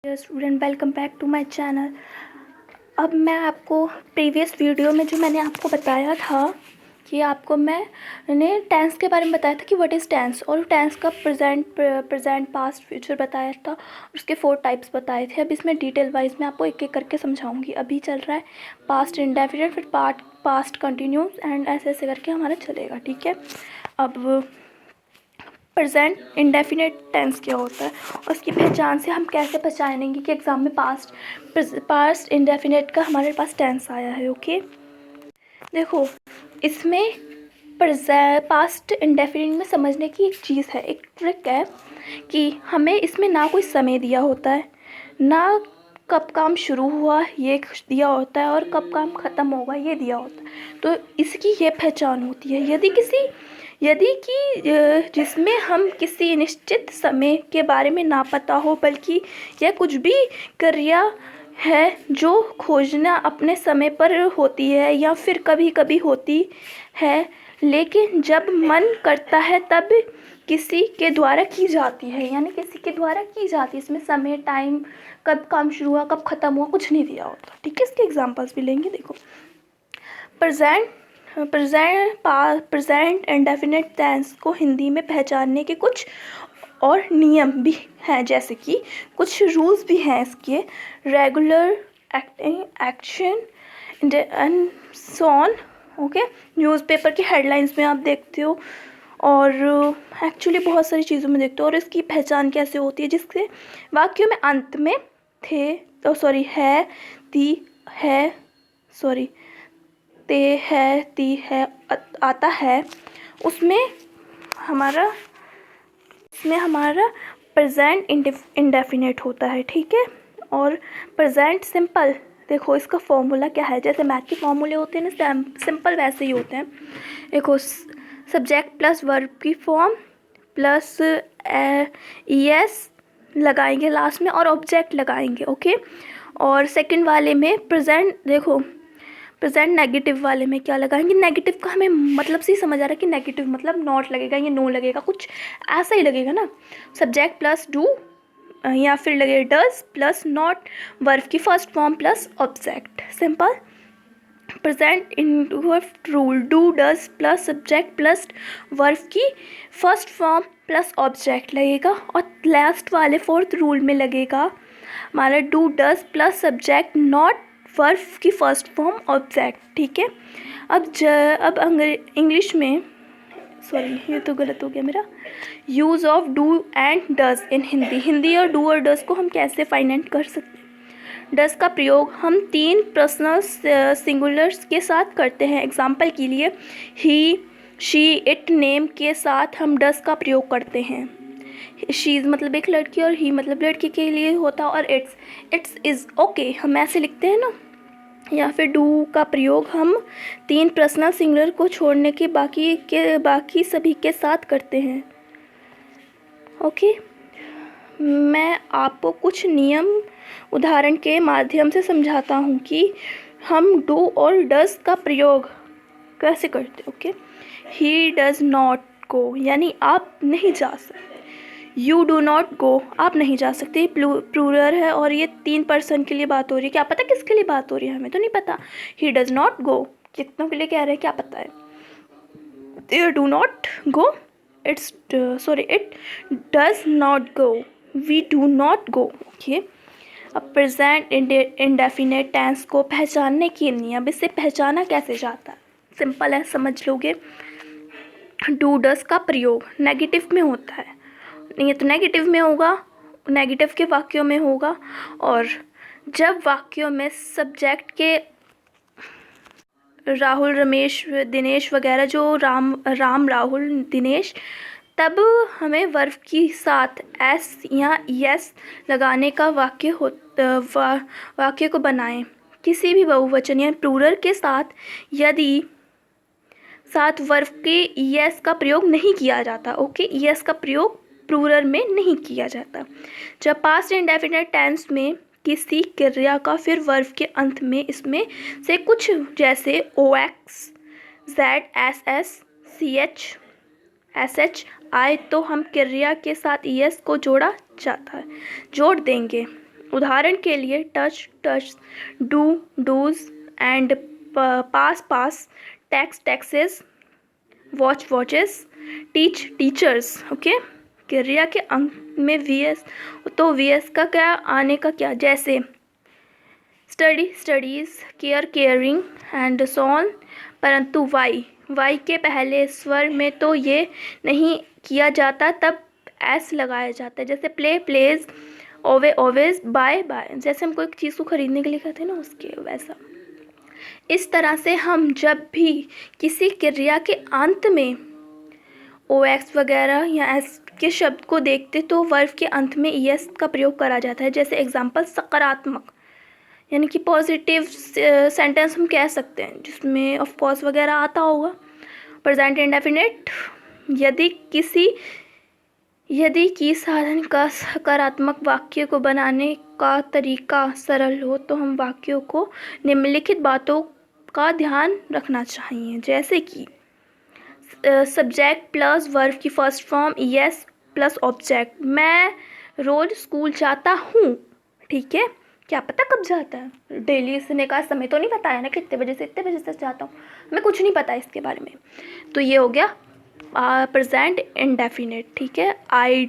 Dear student, welcome back to my channel. अब मैं आपको प्रीवियस वीडियो में जो मैंने आपको बताया था कि आपको मैंने टेंस के बारे में बताया था कि व्हाट इज़ टेंस, और टेंस का प्रेजेंट पास्ट फ्यूचर बताया था। उसके 4 टाइप्स बताए थे। अब इसमें डिटेल वाइज मैं आपको एक एक करके समझाऊंगी। अभी चल रहा है पास्ट इंडेफिनिट, फिर पास्ट कंटिन्यूस एंड ऐसे ऐसे करके हमारा चलेगा, ठीक है। अब प्रेजेंट इंडेफिनिट टेंस क्या होता है और उसकी पहचान से हम कैसे पहचानेंगे कि एग्ज़ाम में पास्ट इंडेफिनिट का हमारे पास टेंस आया है। ओके, देखो इसमें पास्ट इंडेफिनिट में समझने की एक चीज़ है, एक ट्रिक है कि हमें इसमें ना कोई समय दिया होता है, ना कब काम शुरू हुआ ये दिया होता है, और कब काम ख़त्म होगा ये दिया होता है। तो इसकी ये पहचान होती है यदि कि जिसमें हम किसी निश्चित समय के बारे में ना पता हो, बल्कि यह कुछ भी क्रिया है जो खोजना अपने समय पर होती है या फिर कभी कभी होती है, लेकिन जब मन करता है तब किसी के द्वारा की जाती है, यानी किसी के द्वारा की जाती है। इसमें समय, टाइम, कब काम शुरू हुआ कब ख़त्म हुआ कुछ नहीं दिया होता, ठीक है। इसके एग्जांपल्स भी लेंगे। देखो प्रेजेंट इंडेफिनिट टेंस को हिंदी में पहचानने के कुछ और नियम भी हैं, जैसे कि कुछ रूल्स भी हैं इसके। Regular action and so on. Okay, newspaper की हेडलाइंस में आप देखते हो, और एक्चुअली बहुत सारी चीज़ों में देखते हो। और इसकी पहचान कैसे होती है, जिसके वाक्यों में अंत में थे तो सॉरी है, ती है, सॉरी ते है, ती है आता है, उसमें हमारा प्रेजेंट इंडेफिनिट होता है, ठीक है। और प्रेजेंट सिंपल, देखो इसका फॉर्मूला क्या है। जैसे मैथ के फॉर्मूले होते हैं ना, सिंपल वैसे ही होते हैं। देखो सब्जेक्ट प्लस वर्ब की फॉर्म प्लस ES लगाएंगे लास्ट में और ऑब्जेक्ट लगाएंगे, ओके। और सेकंड वाले में प्रेजेंट, देखो प्रेजेंट नेगेटिव वाले में क्या लगाएंगे। नेगेटिव का हमें मतलब से ही समझ आ रहा है कि नेगेटिव मतलब नॉट लगेगा या नो लगेगा, कुछ ऐसा ही लगेगा ना। सब्जेक्ट प्लस डू या फिर लगेगा डज प्लस नॉट, वर्ब की first form plus object, simple. Present in rule, do does plus subject plus verb की फर्स्ट फॉर्म प्लस ऑब्जेक्ट लगेगा। और लास्ट वाले फोर्थ रूल में लगेगा हमारा do does plus subject not verb की first form object, ठीक है। अब इंग्लिश में, सॉरी ये तो गलत हो गया मेरा, use of do and does in Hindi और डू और डज को हम कैसे फाइंड आउट कर सकते हैं। डज का प्रयोग हम 3 पर्सनल सिंगुलर्स के साथ करते हैं। एग्जाम्पल के लिए ही, शी, इट, नेम के साथ हम डज का प्रयोग करते हैं। शीज़ मतलब एक लड़की और ही मतलब लड़की के लिए होता है, और इट्स इज़ ओके हम ऐसे लिखते हैं ना। या फिर डू का प्रयोग हम 3 पर्सनल सिंगुलर को छोड़ने के बाकी सभी के साथ करते हैं, ओके। मैं आपको कुछ नियम उदाहरण के माध्यम से समझाता हूँ कि हम डू और डज का प्रयोग कैसे करते, ओके। ही डज नॉट गो, यानी आप नहीं जा सकते। यू डू नॉट गो, आप नहीं जा सकते, प्लूरल है और ये 3 पर्सन के लिए बात हो रही है। क्या पता किसके लिए बात हो रही है, हमें तो नहीं पता। ही डज नॉट गो, कितनों के लिए कह रहे हैं क्या पता है। They do not go, it does not go, we do not go, okay. अब प्रेजेंट इंडेफिनिट टेंस को पहचानने के नियम, इससे पहचाना कैसे जाता है, सिंपल है, समझ लोगे। डू डज का प्रयोग नेगेटिव में होता है, ये तो नेगेटिव में होगा, नेगेटिव के वाक्यों में होगा। और जब वाक्यों में सब्जेक्ट के राहुल, रमेश, दिनेश वगैरह, जो राम राहुल दिनेश, तब हमें वर्ब के साथ एस या यस लगाने का वाक्य को बनाएं। किसी भी बहुवचन या प्लूरल के साथ यदि साथ वर्ब के यस का प्रयोग नहीं किया जाता, ओके। यस का प्रयोग प्लूरल में नहीं किया जाता। जब पास्ट इंडेफिनिट टेंस में किसी क्रिया का फिर वर्ब के अंत में इसमें से कुछ जैसे OX, Z, SS, CH, SH आए तो हम क्रिया के साथ ES को जोड़ देंगे, उदाहरण के लिए touch touch, do does, and pass pass, tax taxes, watch watches, teach teachers. Okay, क्रिया के अंत में वीएस, तो वीएस का क्या आने का क्या, जैसे study studies, care caring and so on. परंतु वाई के पहले स्वर में तो ये नहीं किया जाता, तब एस लगाया जाता है। जैसे प्ले प्लेज, ओवे ओवेज, बाय बाय, जैसे हम कोई चीज़ को खरीदने के लिए कहते हैं ना, उसके वैसा। इस तरह से हम जब भी किसी क्रिया के अंत में ओ एक्स वगैरह या एस के शब्द को देखते तो वर्ब के अंत में एस का प्रयोग करा जाता है। जैसे एग्जाम्पल सकारात्मक, यानी कि पॉजिटिव सेंटेंस हम कह सकते हैं जिसमें ऑफ कोर्स वगैरह आता होगा। प्रेजेंट इंडेफिनिट, यदि कि साधन का सकारात्मक वाक्य को बनाने का तरीका सरल हो तो हम वाक्यों को निम्नलिखित बातों का ध्यान रखना चाहिए, जैसे कि सब्जेक्ट प्लस वर्ब की first form yes plus object. मैं रोज स्कूल जाता हूँ, ठीक है, क्या पता कब जाता है, डेली इसने का समय तो नहीं बताया ना, कितने बजे से इतने बजे तक जाता हूँ, हमें कुछ नहीं पता इसके बारे में। तो ये हो गया प्रेजेंट इंडेफिनिट, ठीक है। आई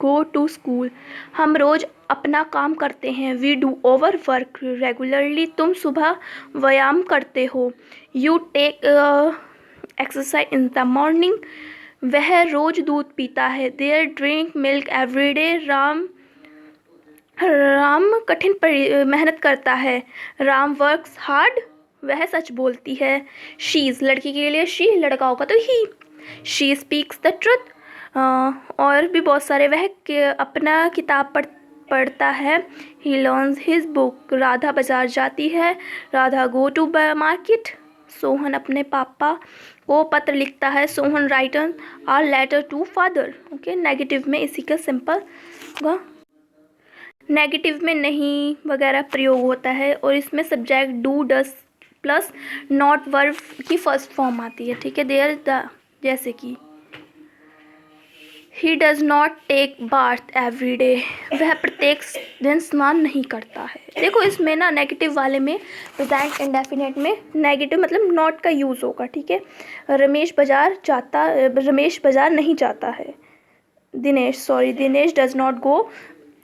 गो टू स्कूल, हम रोज अपना काम करते हैं। We do over work regularly, तुम सुबह व्यायाम करते हो। You take exercise in the morning, वह रोज दूध पीता है। There drink milk every day, Ram कठिन मेहनत करता है। राम वर्क्स हार्ड, वह सच बोलती है। शीज, लड़की के लिए शी, लड़का होगा तो he. She speaks the truth, और भी बहुत सारे। वह अपना किताब पढ़ता है। He learns his book. Radha बाजार जाती है। Radha go to market. Sohan अपने पापा को पत्र लिखता है। Sohan written are letter to father. Okay, negative में इसी का सिंपल होगा, नेगेटिव में नहीं वगैरह प्रयोग होता है, और इसमें subject do does plus not verb की फर्स्ट फॉर्म आती है, ठीक है। देयर द, जैसे कि he does not take bath every day, वह प्रत्येक दिन स्नान नहीं करता है। देखो इसमें ना नेगेटिव वाले में प्रेजेंट इंडेफिनिट में नेगेटिव मतलब नॉट का यूज़ होगा, ठीक है। रमेश बाजार नहीं जाता है। Dinesh does not go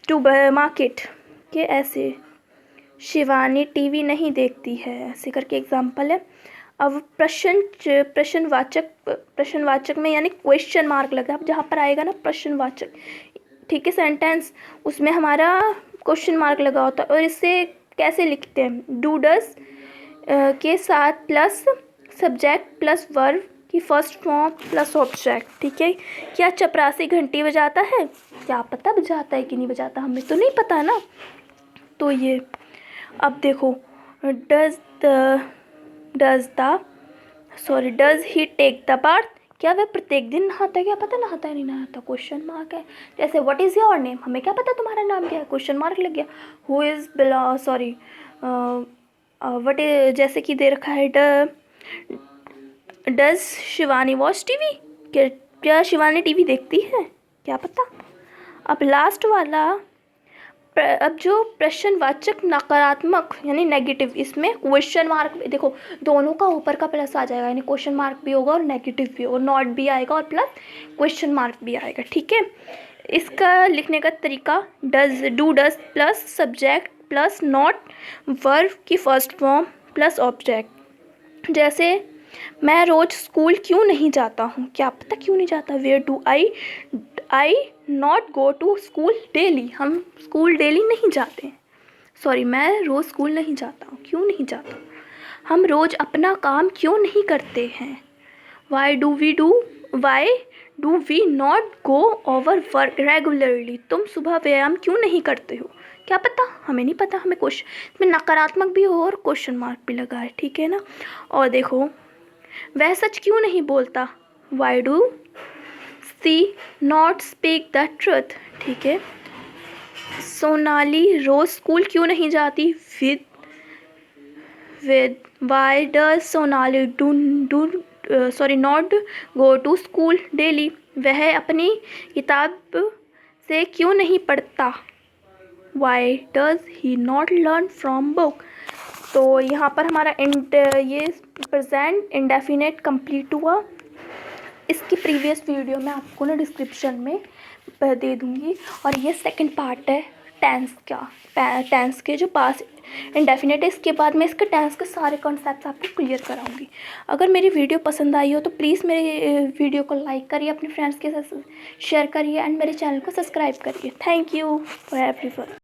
to market के ऐसे। शिवानी टीवी नहीं देखती है, ऐसे करके एग्जाम्पल है। अब प्रश्नवाचक में यानी क्वेश्चन मार्क लगा, अब जहाँ पर आएगा ना प्रश्नवाचक, ठीक है, सेंटेंस, उसमें हमारा क्वेश्चन मार्क लगा होता है। और इसे कैसे लिखते हैं, डू डस के साथ प्लस सब्जेक्ट प्लस वर्ब की फर्स्ट फॉर्म प्लस ऑब्जेक्ट, ठीक है। क्या चपरासी घंटी बजाता है, क्या पता बजाता है कि नहीं बजाता, हमें तो नहीं पता ना। तो ये अब देखो, does he take the bath, क्या वह प्रत्येक दिन नहाता है, क्या पता नहाता है नहीं नहाता, क्वेश्चन मार्क है। जैसे व्हाट इज़ योर नेम, हमें क्या पता तुम्हारा नाम क्या है, क्वेश्चन मार्क लग गया। हु इज़ वट इज, जैसे कि दे रखा है डज शिवानी वॉच टीवी, क्या शिवानी टीवी देखती है, क्या पता। अब लास्ट वाला, अब जो प्रश्नवाचक नकारात्मक यानी नेगेटिव, इसमें क्वेश्चन मार्क, देखो दोनों का ऊपर का प्लस आ जाएगा, यानी क्वेश्चन मार्क भी होगा और नेगेटिव भी होगा, नॉट भी आएगा और प्लस क्वेश्चन मार्क भी आएगा, ठीक है। इसका लिखने का तरीका do does plus subject plus not verb की फर्स्ट फॉर्म प्लस ऑब्जेक्ट। जैसे मैं रोज स्कूल क्यों नहीं जाता हूँ, क्या पता क्यों नहीं जाता। Where do I not go to school daily, हम स्कूल डेली नहीं जाते हैं। मैं रोज़ स्कूल नहीं जाता हूँ, क्यों नहीं जाता। हम रोज़ अपना काम क्यों नहीं करते हैं। Why do we not go over work regularly, तुम सुबह व्यायाम क्यों नहीं करते हो, क्या पता, हमें नहीं पता। हमें क्वेश्चन इसमें नकारात्मक भी हो और क्वेश्चन मार्क भी लगा है, ठीक है ना। और देखो, वह सच क्यों नहीं बोलता, why do she not speak the truth, ठीक है। सोनाली रोज स्कूल क्यों नहीं जाती, with why does Sonali not go to school daily, वह अपनी किताब से क्यों नहीं पढ़ता, why does he not learn from book. तो यहाँ पर हमारा ये प्रेजेंट इंडेफिनेट कंप्लीट हुआ। इसकी प्रीवियस वीडियो मैं आपको ना डिस्क्रिप्शन में दे दूँगी। और ये सेकंड पार्ट है टेंस का, टेंस के जो पास इंडेफिनेट है, इसके बाद मैं इसके टेंस के सारे कॉन्सेप्ट्स आपको क्लियर कराऊंगी। अगर मेरी वीडियो पसंद आई हो तो प्लीज़ मेरे वीडियो को लाइक करिए, अपने फ्रेंड्स के साथ शेयर करिए एंड मेरे चैनल को सब्सक्राइब करिए। Thank you for everyone.